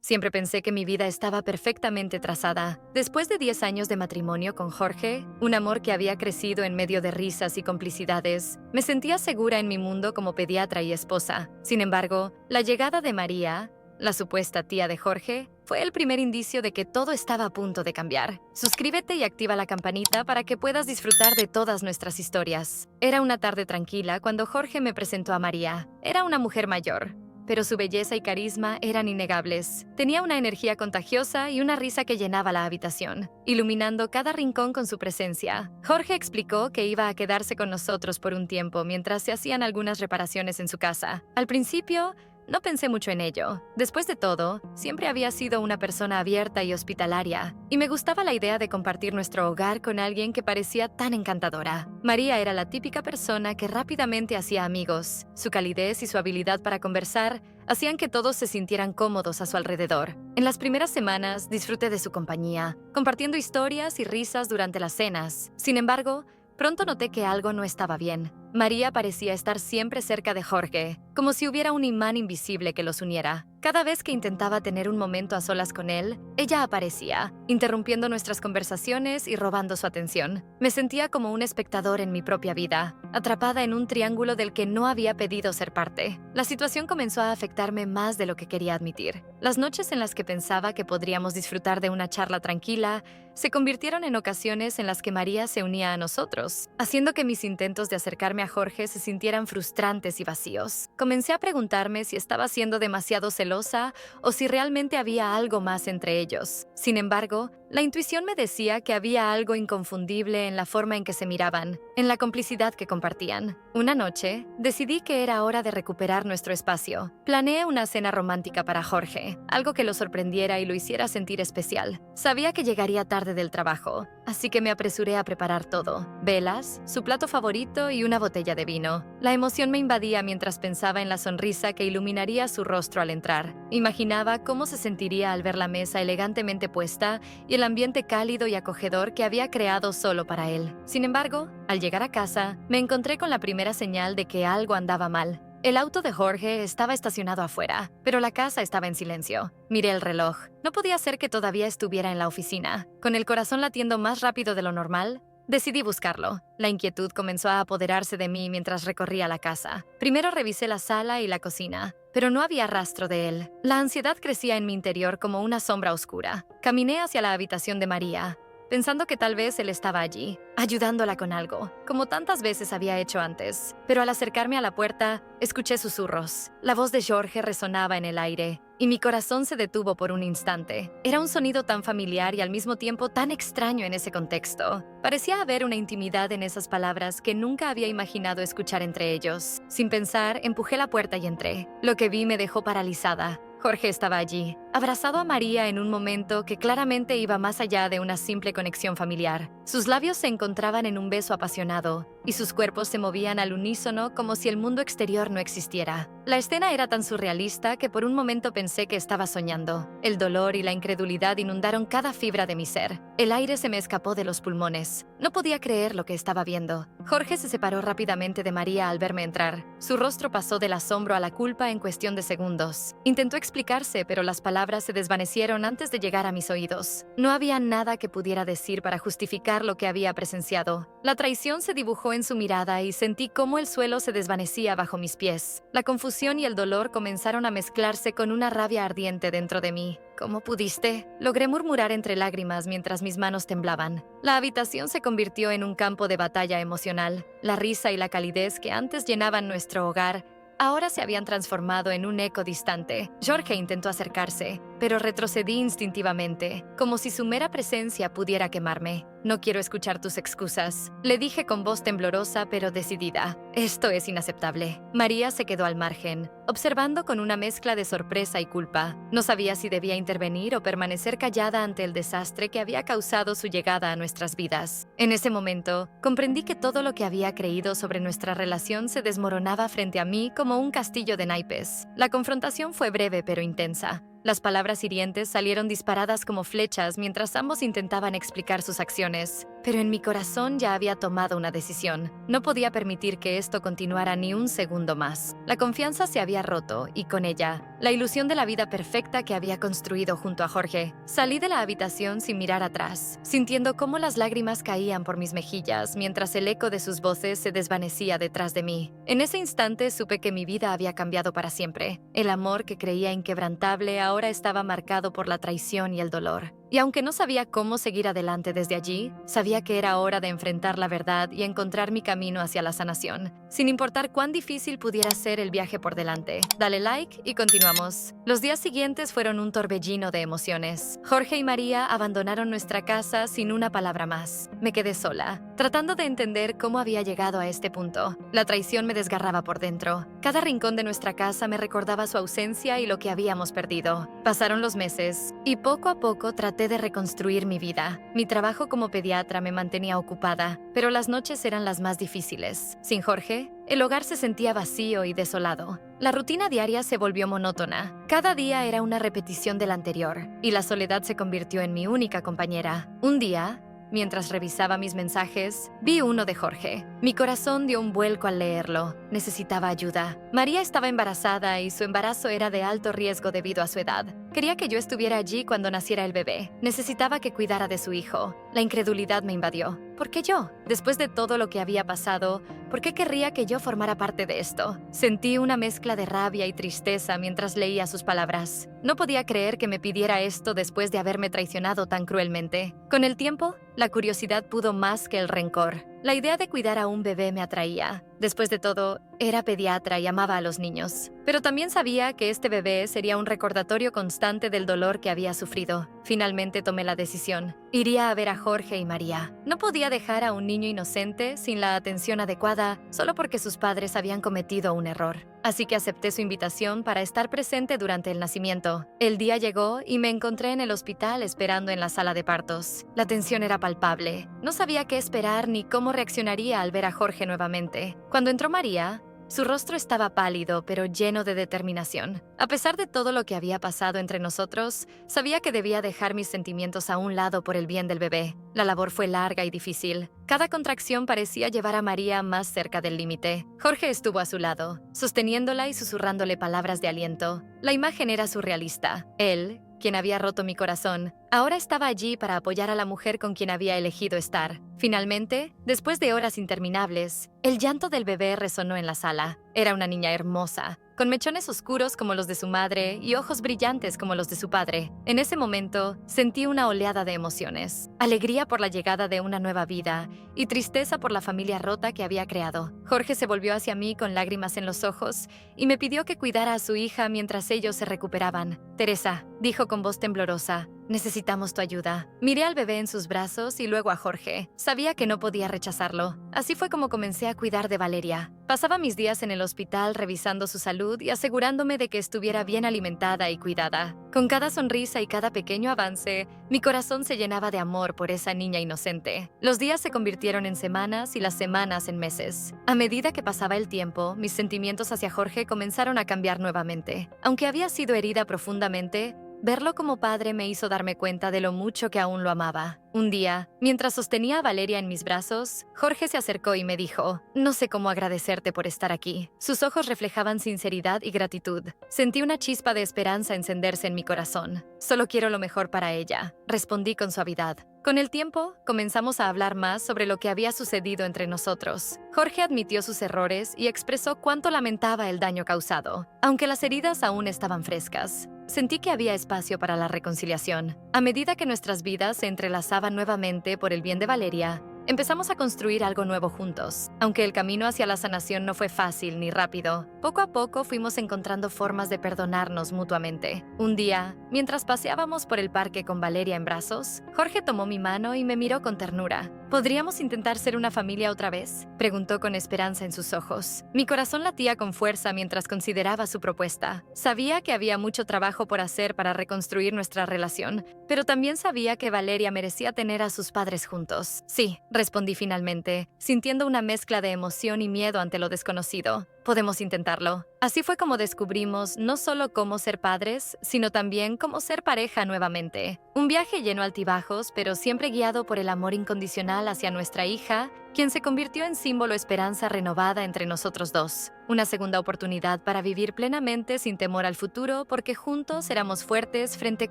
Siempre pensé que mi vida estaba perfectamente trazada. Después de 10 años de matrimonio con Jorge, un amor que había crecido en medio de risas y complicidades, me sentía segura en mi mundo como pediatra y esposa. Sin embargo, la llegada de María, la supuesta tía de Jorge, fue el primer indicio de que todo estaba a punto de cambiar. Suscríbete y activa la campanita para que puedas disfrutar de todas nuestras historias. Era una tarde tranquila cuando Jorge me presentó a María. Era una mujer mayor, pero su belleza y carisma eran innegables. Tenía una energía contagiosa y una risa que llenaba la habitación, iluminando cada rincón con su presencia. Jorge explicó que iba a quedarse con nosotros por un tiempo mientras se hacían algunas reparaciones en su casa. Al principio, no pensé mucho en ello. Después de todo, siempre había sido una persona abierta y hospitalaria, y me gustaba la idea de compartir nuestro hogar con alguien que parecía tan encantadora. María era la típica persona que rápidamente hacía amigos. Su calidez y su habilidad para conversar hacían que todos se sintieran cómodos a su alrededor. En las primeras semanas disfruté de su compañía, compartiendo historias y risas durante las cenas. Sin embargo, pronto noté que algo no estaba bien. María parecía estar siempre cerca de Jorge, como si hubiera un imán invisible que los uniera. Cada vez que intentaba tener un momento a solas con él, ella aparecía, interrumpiendo nuestras conversaciones y robando su atención. Me sentía como un espectador en mi propia vida, atrapada en un triángulo del que no había pedido ser parte. La situación comenzó a afectarme más de lo que quería admitir. Las noches en las que pensaba que podríamos disfrutar de una charla tranquila se convirtieron en ocasiones en las que María se unía a nosotros, haciendo que mis intentos de acercarme a Jorge se sintieran frustrantes y vacíos. Comencé a preguntarme si estaba siendo demasiado celosa o si realmente había algo más entre ellos. Sin embargo, la intuición me decía que había algo inconfundible en la forma en que se miraban, en la complicidad que compartían. Una noche, decidí que era hora de recuperar nuestro espacio. Planeé una cena romántica para Jorge, algo que lo sorprendiera y lo hiciera sentir especial. Sabía que llegaría tarde del trabajo, así que me apresuré a preparar todo: velas, su plato favorito y una botella de vino. La emoción me invadía mientras pensaba en la sonrisa que iluminaría su rostro al entrar. Imaginaba cómo se sentiría al ver la mesa elegantemente puesta y el ambiente cálido y acogedor que había creado solo para él. Sin embargo, al llegar a casa, me encontré con la primera señal de que algo andaba mal. El auto de Jorge estaba estacionado afuera, pero la casa estaba en silencio. Miré el reloj. No podía ser que todavía estuviera en la oficina. Con el corazón latiendo más rápido de lo normal, decidí buscarlo. La inquietud comenzó a apoderarse de mí mientras recorría la casa. Primero revisé la sala y la cocina, pero no había rastro de él. La ansiedad crecía en mi interior como una sombra oscura. Caminé hacia la habitación de María, pensando que tal vez él estaba allí, ayudándola con algo, como tantas veces había hecho antes. Pero al acercarme a la puerta, escuché susurros. La voz de Jorge resonaba en el aire, y mi corazón se detuvo por un instante. Era un sonido tan familiar y al mismo tiempo tan extraño en ese contexto. Parecía haber una intimidad en esas palabras que nunca había imaginado escuchar entre ellos. Sin pensar, empujé la puerta y entré. Lo que vi me dejó paralizada. Jorge estaba allí, abrazado a María en un momento que claramente iba más allá de una simple conexión familiar. Sus labios se encontraban en un beso apasionado, y sus cuerpos se movían al unísono como si el mundo exterior no existiera. La escena era tan surrealista que por un momento pensé que estaba soñando. El dolor y la incredulidad inundaron cada fibra de mi ser. El aire se me escapó de los pulmones. No podía creer lo que estaba viendo. Jorge se separó rápidamente de María al verme entrar. Su rostro pasó del asombro a la culpa en cuestión de segundos. Intentó explicarse, pero las palabras se desvanecieron antes de llegar a mis oídos. No había nada que pudiera decir para justificar lo que había presenciado. La traición se dibujó en su mirada y sentí cómo el suelo se desvanecía bajo mis pies. La confusión y el dolor comenzaron a mezclarse con una rabia ardiente dentro de mí. ¿Cómo pudiste? Logré murmurar entre lágrimas mientras mis manos temblaban. La habitación se convirtió en un campo de batalla emocional. La risa y la calidez que antes llenaban nuestro hogar ahora se habían transformado en un eco distante. Jorge intentó acercarse, pero retrocedí instintivamente, como si su mera presencia pudiera quemarme. No quiero escuchar tus excusas, le dije con voz temblorosa pero decidida. Esto es inaceptable. María se quedó al margen, observando con una mezcla de sorpresa y culpa. No sabía si debía intervenir o permanecer callada ante el desastre que había causado su llegada a nuestras vidas. En ese momento, comprendí que todo lo que había creído sobre nuestra relación se desmoronaba frente a mí como un castillo de naipes. La confrontación fue breve pero intensa. Las palabras hirientes salieron disparadas como flechas mientras ambos intentaban explicar sus acciones. pero en mi corazón ya había tomado una decisión. No podía permitir que esto continuara ni un segundo más. La confianza se había roto y con ella, la ilusión de la vida perfecta que había construido junto a Jorge. Salí de la habitación sin mirar atrás, sintiendo cómo las lágrimas caían por mis mejillas mientras el eco de sus voces se desvanecía detrás de mí. En ese instante supe que mi vida había cambiado para siempre. El amor que creía inquebrantable ahora estaba marcado por la traición y el dolor. Y aunque no sabía cómo seguir adelante desde allí, sabía que era hora de enfrentar la verdad y encontrar mi camino hacia la sanación, sin importar cuán difícil pudiera ser el viaje por delante. Dale like y continuamos. Los días siguientes fueron un torbellino de emociones. Jorge y María abandonaron nuestra casa sin una palabra más. Me quedé sola, tratando de entender cómo había llegado a este punto. La traición me desgarraba por dentro. Cada rincón de nuestra casa me recordaba su ausencia y lo que habíamos perdido. Pasaron los meses y poco a poco traté de reconstruir mi vida. Mi trabajo como pediatra me mantenía ocupada, pero las noches eran las más difíciles. Sin Jorge, el hogar se sentía vacío y desolado. La rutina diaria se volvió monótona. Cada día era una repetición del anterior, y la soledad se convirtió en mi única compañera. Un día, mientras revisaba mis mensajes, vi uno de Jorge. Mi corazón dio un vuelco al leerlo. Necesitaba ayuda. María estaba embarazada y su embarazo era de alto riesgo debido a su edad. Quería que yo estuviera allí cuando naciera el bebé. Necesitaba que cuidara de su hijo. La incredulidad me invadió. ¿Por qué yo? Después de todo lo que había pasado, ¿por qué querría que yo formara parte de esto? Sentí una mezcla de rabia y tristeza mientras leía sus palabras. No podía creer que me pidiera esto después de haberme traicionado tan cruelmente. Con el tiempo, la curiosidad pudo más que el rencor. La idea de cuidar a un bebé me atraía. Después de todo, era pediatra y amaba a los niños. Pero también sabía que este bebé sería un recordatorio constante del dolor que había sufrido. Finalmente tomé la decisión. Iría a ver a Jorge y María. No podía dejar a un niño inocente sin la atención adecuada solo porque sus padres habían cometido un error. Así que acepté su invitación para estar presente durante el nacimiento. El día llegó y me encontré en el hospital esperando en la sala de partos. La tensión era palpable. No sabía qué esperar ni cómo reaccionaría al ver a Jorge nuevamente. Cuando entró María, su rostro estaba pálido, pero lleno de determinación. A pesar de todo lo que había pasado entre nosotros, sabía que debía dejar mis sentimientos a un lado por el bien del bebé. La labor fue larga y difícil. Cada contracción parecía llevar a María más cerca del límite. Jorge estuvo a su lado, sosteniéndola y susurrándole palabras de aliento. La imagen era surrealista. Él, quien había roto mi corazón, ahora estaba allí para apoyar a la mujer con quien había elegido estar. Finalmente, después de horas interminables, el llanto del bebé resonó en la sala. Era una niña hermosa, con mechones oscuros como los de su madre y ojos brillantes como los de su padre. En ese momento, sentí una oleada de emociones. Alegría por la llegada de una nueva vida y tristeza por la familia rota que había creado. Jorge se volvió hacia mí con lágrimas en los ojos y me pidió que cuidara a su hija mientras ellos se recuperaban. «Teresa», dijo con voz temblorosa, «necesitamos tu ayuda». Miré al bebé en sus brazos y luego a Jorge. Sabía que no podía rechazarlo. Así fue como comencé a cuidar de Valeria. Pasaba mis días en el hospital revisando su salud y asegurándome de que estuviera bien alimentada y cuidada. Con cada sonrisa y cada pequeño avance, mi corazón se llenaba de amor por esa niña inocente. Los días se convirtieron en semanas y las semanas en meses. A medida que pasaba el tiempo, mis sentimientos hacia Jorge comenzaron a cambiar nuevamente. Aunque había sido herida profundamente, verlo como padre me hizo darme cuenta de lo mucho que aún lo amaba. Un día, mientras sostenía a Valeria en mis brazos, Jorge se acercó y me dijo, «No sé cómo agradecerte por estar aquí». Sus ojos reflejaban sinceridad y gratitud. Sentí una chispa de esperanza encenderse en mi corazón. «Solo quiero lo mejor para ella», respondí con suavidad. Con el tiempo, comenzamos a hablar más sobre lo que había sucedido entre nosotros. Jorge admitió sus errores y expresó cuánto lamentaba el daño causado, aunque las heridas aún estaban frescas. Sentí que había espacio para la reconciliación. A medida que nuestras vidas se entrelazaban nuevamente por el bien de Valeria, empezamos a construir algo nuevo juntos. Aunque el camino hacia la sanación no fue fácil ni rápido, poco a poco fuimos encontrando formas de perdonarnos mutuamente. Un día, mientras paseábamos por el parque con Valeria en brazos, Jorge tomó mi mano y me miró con ternura. «¿Podríamos intentar ser una familia otra vez?», preguntó con esperanza en sus ojos. Mi corazón latía con fuerza mientras consideraba su propuesta. Sabía que había mucho trabajo por hacer para reconstruir nuestra relación, pero también sabía que Valeria merecía tener a sus padres juntos. «Sí», respondí finalmente, sintiendo una mezcla de emoción y miedo ante lo desconocido. podemos intentarlo. Así fue como descubrimos no solo cómo ser padres, sino también cómo ser pareja nuevamente. Un viaje lleno de altibajos, pero siempre guiado por el amor incondicional hacia nuestra hija, quien se convirtió en símbolo de esperanza renovada entre nosotros dos. Una segunda oportunidad para vivir plenamente sin temor al futuro, porque juntos éramos fuertes frente a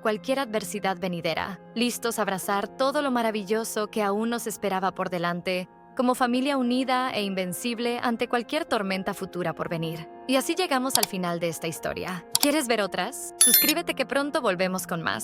cualquier adversidad venidera, listos a abrazar todo lo maravilloso que aún nos esperaba por delante, como familia unida e invencible ante cualquier tormenta futura por venir. Y así llegamos al final de esta historia. ¿Quieres ver otras? Suscríbete que pronto volvemos con más.